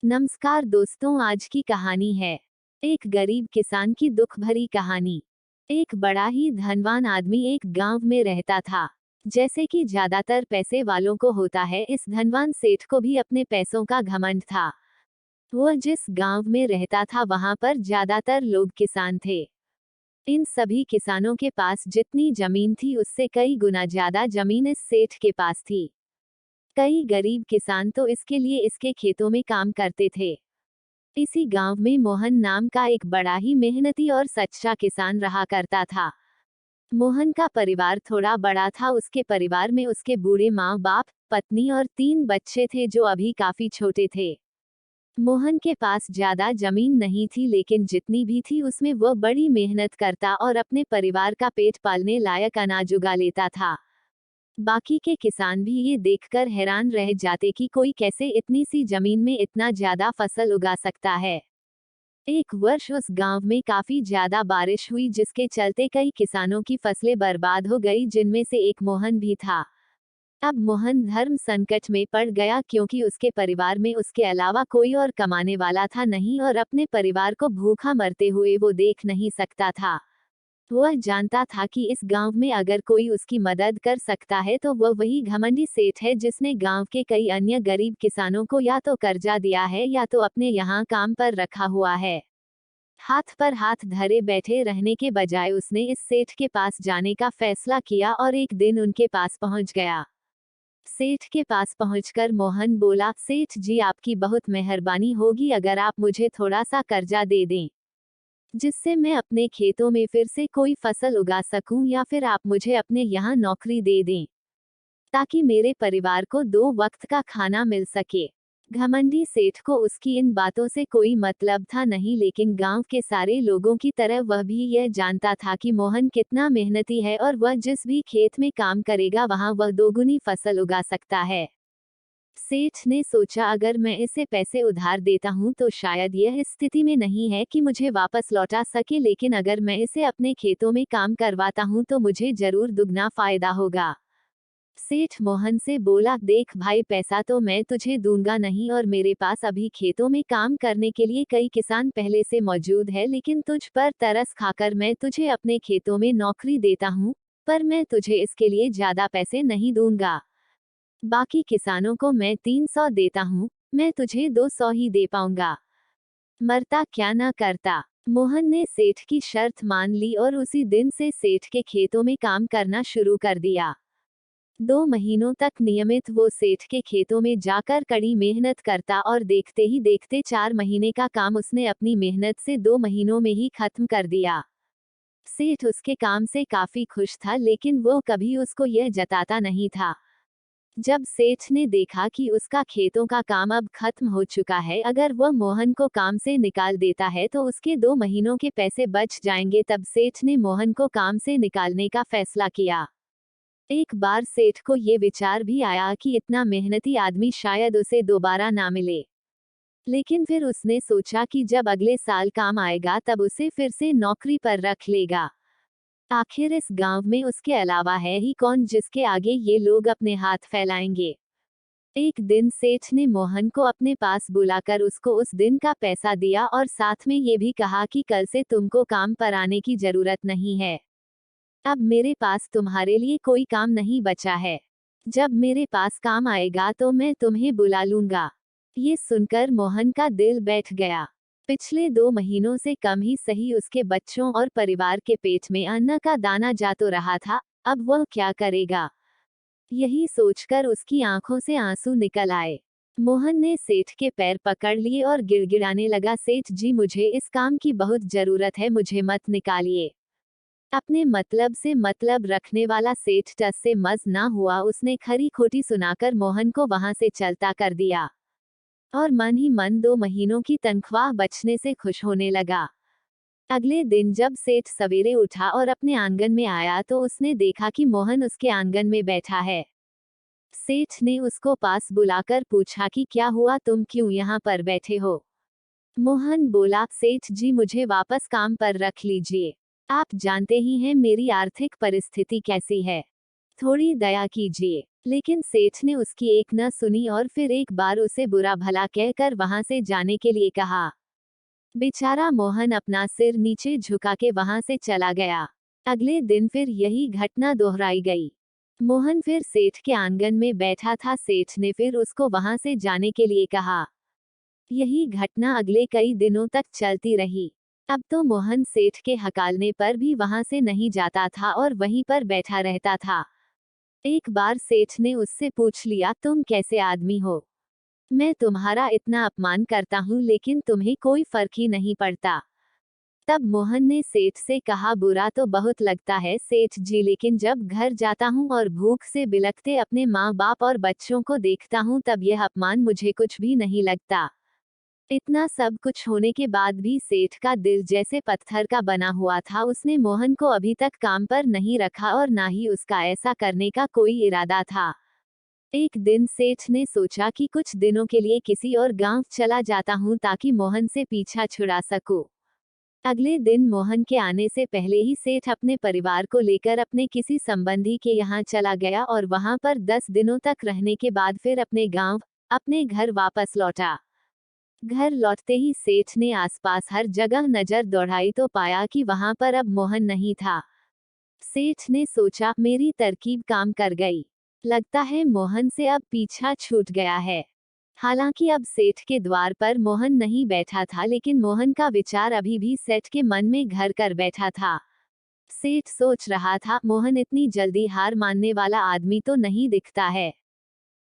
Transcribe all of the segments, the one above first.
नमस्कार दोस्तों, आज की कहानी है एक गरीब किसान की दुख भरी कहानी। एक बड़ा ही धनवान आदमी एक गांव में रहता था। जैसे कि ज्यादातर पैसे वालों को होता है, इस धनवान सेठ को भी अपने पैसों का घमंड था। वह जिस गांव में रहता था वहां पर ज्यादातर लोग किसान थे। इन सभी किसानों के पास जितनी जमीन थी उससे कई गुना ज्यादा जमीन इस सेठ के पास थी। कई गरीब किसान तो इसके लिए इसके खेतों में काम करते थे। इसी गांव में मोहन नाम का एक बड़ा ही मेहनती और सच्चा किसान रहा करता था। मोहन का परिवार थोड़ा बड़ा था। उसके परिवार में उसके बूढ़े माँ बाप, पत्नी और 3 बच्चे थे जो अभी काफी छोटे थे। मोहन के पास ज्यादा जमीन नहीं थी, लेकिन जितनी भी थी उसमें वह बड़ी मेहनत करता और अपने परिवार का पेट पालने लायक अनाज उगा लेता था। बाकी के किसान भी ये देखकर हैरान रह जाते कि कोई कैसे इतनी सी जमीन में इतना ज्यादा फसल उगा सकता है। एक वर्ष उस गांव में काफी ज्यादा बारिश हुई, जिसके चलते कई किसानों की फसलें बर्बाद हो गई, जिनमें से एक मोहन भी था। अब मोहन धर्म संकट में पड़ गया, क्योंकि उसके परिवार में उसके अलावा कोई और कमाने वाला था नहीं और अपने परिवार को भूखा मरते हुए वो देख नहीं सकता था। वह जानता था कि इस गांव में अगर कोई उसकी मदद कर सकता है तो वह वही घमंडी सेठ है, जिसने गांव के कई अन्य गरीब किसानों को या तो कर्जा दिया है या तो अपने यहाँ काम पर रखा हुआ है। हाथ पर हाथ धरे बैठे रहने के बजाय उसने इस सेठ के पास जाने का फैसला किया और एक दिन उनके पास पहुंच गया। सेठ के पास पहुंचकर मोहन बोला, सेठ जी, आपकी बहुत मेहरबानी होगी अगर आप मुझे थोड़ा सा कर्जा दे दें, जिससे मैं अपने खेतों में फिर से कोई फसल उगा सकूं, या फिर आप मुझे अपने यहाँ नौकरी दे दें ताकि मेरे परिवार को 2 वक्त का खाना मिल सके। घमंडी सेठ को उसकी इन बातों से कोई मतलब था नहीं, लेकिन गांव के सारे लोगों की तरह वह भी यह जानता था कि मोहन कितना मेहनती है और वह जिस भी खेत में काम करेगा वहां वह 2 गुनी फसल उगा सकता है। सेठ ने सोचा, अगर मैं इसे पैसे उधार देता हूँ तो शायद यह इस स्थिति में नहीं है कि मुझे वापस लौटा सके, लेकिन अगर मैं इसे अपने खेतों में काम करवाता हूँ तो मुझे जरूर दुगना फायदा होगा। सेठ मोहन से बोला, देख भाई, पैसा तो मैं तुझे दूंगा नहीं और मेरे पास अभी खेतों में काम करने के लिए कई किसान पहले से मौजूद है, लेकिन तुझ पर तरस खाकर मैं तुझे अपने खेतों में नौकरी देता हूँ, पर मैं तुझे इसके लिए ज्यादा पैसे नहीं दूंगा। बाकी किसानों को मैं 300 देता हूँ, मैं तुझे 200 ही दे पाऊंगा। मरता क्या ना करता। मोहन ने सेठ की शर्त मान ली और उसी दिन से सेठ के खेतों में काम करना शुरू कर दिया। 2 महीनों तक नियमित वो सेठ के खेतों में जाकर कड़ी मेहनत करता और देखते ही देखते 4 महीने का काम उसने अपनी मेहनत से 2 महीनों में ही खत्म कर दिया। सेठ उसके काम से काफी खुश था, लेकिन वो कभी उसको यह जताता नहीं था। जब सेठ ने देखा कि उसका खेतों का काम अब खत्म हो चुका है, अगर वह मोहन को काम से निकाल देता है तो उसके 2 महीनों के पैसे बच जाएंगे, तब सेठ ने मोहन को काम से निकालने का फैसला किया। एक बार सेठ को ये विचार भी आया कि इतना मेहनती आदमी शायद उसे दोबारा ना मिले, लेकिन फिर उसने सोचा कि जब अगले साल काम आएगा तब उसे फिर से नौकरी पर रख लेगा। आखिर इस गांव में उसके अलावा है ही कौन जिसके आगे ये लोग अपने हाथ फैलाएंगे। एक दिन सेठ ने मोहन को अपने पास बुलाकर उसको उस दिन का पैसा दिया और साथ में ये भी कहा कि कल से तुमको काम पर आने की जरूरत नहीं है। अब मेरे पास तुम्हारे लिए कोई काम नहीं बचा है। जब मेरे पास काम आएगा तो मैं तुम्हें बुला लूंगा। ये सुनकर मोहन का दिल बैठ गया। पिछले 2 महीनों से कम ही सही उसके बच्चों और परिवार के पेट में अन्न का दाना जा तो रहा था, अब वह क्या करेगा। यही सोचकर उसकी आंखों से आंसू निकल आए। मोहन ने सेठ के पैर पकड़ लिए और गिड़गिड़ाने लगा, सेठ जी, मुझे इस काम की बहुत जरूरत है, मुझे मत निकालिए। अपने मतलब से मतलब रखने वाला सेठ टस से मज ना हुआ। उसने खरी खोटी सुनाकर मोहन को वहां से चलता कर दिया और मन ही मन 2 महीनों की तनख्वाह बचने से खुश होने लगा। अगले दिन जब सेठ सवेरे उठा और अपने आंगन में आया तो उसने देखा कि मोहन उसके आंगन में बैठा है। सेठ ने उसको पास बुलाकर पूछा कि क्या हुआ, तुम क्यों यहाँ पर बैठे हो। मोहन बोला, सेठ जी, मुझे वापस काम पर रख लीजिए। आप जानते ही हैं मेरी आर्थिक परिस्थिति कैसी है। थोड़ी दया कीजिए। लेकिन सेठ ने उसकी एक न सुनी और फिर एक बार उसे बुरा भला कहकर वहां से जाने के लिए कहा। बेचारा मोहन अपना सिर नीचे झुका के वहां से चला गया। अगले दिन फिर यही घटना दोहराई गई। मोहन फिर सेठ के आंगन में बैठा था। सेठ ने फिर उसको वहां से जाने के लिए कहा। यही घटना अगले कई दिनों तक चलती रही। अब तो मोहन सेठ के हकालने पर भी वहां से नहीं जाता था और वहीं पर बैठा रहता था। एक बार सेठ ने उससे पूछ लिया, तुम कैसे आदमी हो? मैं तुम्हारा इतना अपमान करता हूँ लेकिन तुम्हें कोई फर्क ही नहीं पड़ता। तब मोहन ने सेठ से कहा, बुरा तो बहुत लगता है सेठ जी, लेकिन जब घर जाता हूँ और भूख से बिलखते अपने माँ बाप और बच्चों को देखता हूँ तब यह अपमान मुझे कुछ भी नहीं लगता। इतना सब कुछ होने के बाद भी सेठ का दिल जैसे पत्थर का बना हुआ था। उसने मोहन को अभी तक काम पर नहीं रखा और ना ही उसका ऐसा करने का कोई इरादा था। एक दिन सेठ ने सोचा कि कुछ दिनों के लिए किसी और गांव चला जाता हूं ताकि मोहन से पीछा छुड़ा सकूं। अगले दिन मोहन के आने से पहले ही सेठ अपने परिवार को लेकर अपने किसी संबंधी के यहाँ चला गया और वहां पर 10 दिनों तक रहने के बाद फिर अपने गांव, अपने घर वापस लौटा। घर लौटते ही सेठ ने आसपास हर जगह नजर दौड़ाई तो पाया कि वहां पर अब मोहन नहीं था। सेठ ने सोचा, मेरी तरकीब काम कर गई। लगता है मोहन से अब पीछा छूट गया है। हालांकि अब सेठ के द्वार पर मोहन नहीं बैठा था लेकिन मोहन का विचार अभी भी सेठ के मन में घर कर बैठा था। सेठ सोच रहा था, मोहन इतनी जल्दी हार मानने वाला आदमी तो नहीं दिखता है।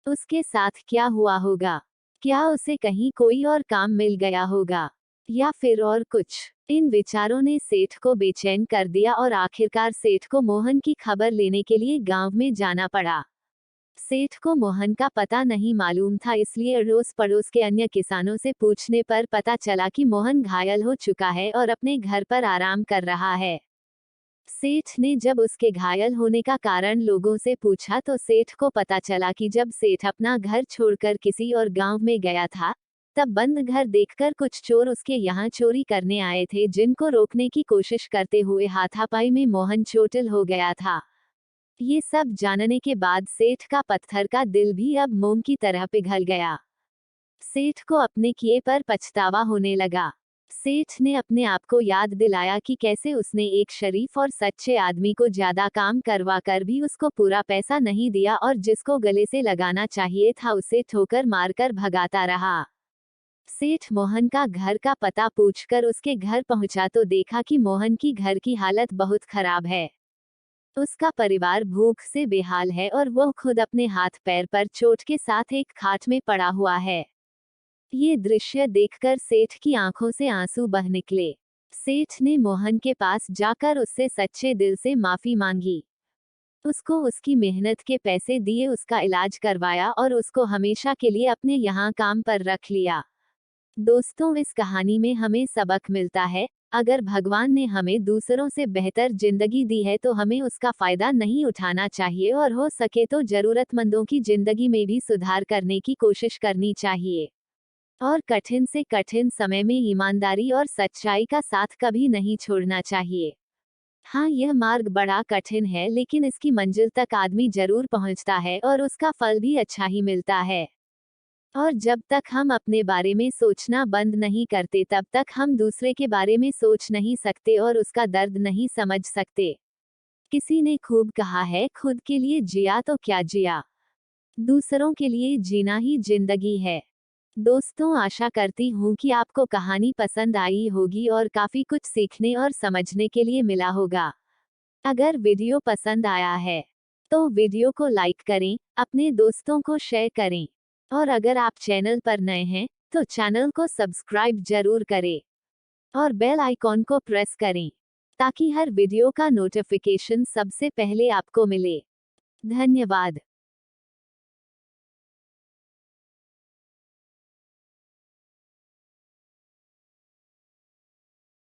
उसके साथ क्या हुआ होगा? क्या उसे कहीं कोई और काम मिल गया होगा या फिर और कुछ? इन विचारों ने सेठ को बेचैन कर दिया और आखिरकार सेठ को मोहन की खबर लेने के लिए गांव में जाना पड़ा। सेठ को मोहन का पता नहीं मालूम था, इसलिए अड़ोस पड़ोस के अन्य किसानों से पूछने पर पता चला कि मोहन घायल हो चुका है और अपने घर पर आराम कर रहा है। सेठ ने जब उसके घायल होने का कारण लोगों से पूछा तो सेठ को पता चला कि जब सेठ अपना घर छोड़कर किसी और गांव में गया था तब बंद घर देखकर कुछ चोर उसके यहाँ चोरी करने आए थे, जिनको रोकने की कोशिश करते हुए हाथापाई में मोहन चोटिल हो गया था। ये सब जानने के बाद सेठ का पत्थर का दिल भी अब मोम की तरह पिघल गया। सेठ को अपने किए पर पछतावा होने लगा। सेठ ने अपने आप को याद दिलाया कि कैसे उसने एक शरीफ और सच्चे आदमी को ज्यादा काम करवा कर भी उसको पूरा पैसा नहीं दिया और जिसको गले से लगाना चाहिए था उसे ठोकर मारकर भगाता रहा। सेठ मोहन का घर का पता पूछकर उसके घर पहुंचा तो देखा कि मोहन की घर की हालत बहुत खराब है। उसका परिवार भूख से बेहाल है और वो खुद अपने हाथ पैर पर चोट के साथ एक खाट में पड़ा हुआ है। ये दृश्य देखकर सेठ की आंखों से आंसू बह निकले। सेठ ने मोहन के पास जाकर उससे सच्चे दिल से माफी मांगी। उसको उसकी मेहनत के पैसे दिए, उसका इलाज करवाया और उसको हमेशा के लिए अपने यहाँ काम पर रख लिया। दोस्तों, इस कहानी में हमें सबक मिलता है, अगर भगवान ने हमें दूसरों से बेहतर जिंदगी दी है तो हमें उसका फायदा नहीं उठाना चाहिए और हो सके तो जरूरतमंदों की जिंदगी में भी सुधार करने की कोशिश करनी चाहिए। और कठिन से कठिन समय में ईमानदारी और सच्चाई का साथ कभी नहीं छोड़ना चाहिए। हाँ, यह मार्ग बड़ा कठिन है लेकिन इसकी मंजिल तक आदमी जरूर पहुंचता है और उसका फल भी अच्छा ही मिलता है। और जब तक हम अपने बारे में सोचना बंद नहीं करते तब तक हम दूसरे के बारे में सोच नहीं सकते और उसका दर्द नहीं समझ सकते। किसी ने खूब कहा है, खुद के लिए जिया तो क्या जिया, दूसरों के लिए जीना ही जिंदगी है। दोस्तों, आशा करती हूँ कि आपको कहानी पसंद आई होगी और काफी कुछ सीखने और समझने के लिए मिला होगा। अगर वीडियो पसंद आया है तो वीडियो को लाइक करें, अपने दोस्तों को शेयर करें और अगर आप चैनल पर नए हैं तो चैनल को सब्सक्राइब जरूर करें और बेल आइकॉन को प्रेस करें ताकि हर वीडियो का नोटिफिकेशन सबसे पहले आपको मिले। धन्यवाद।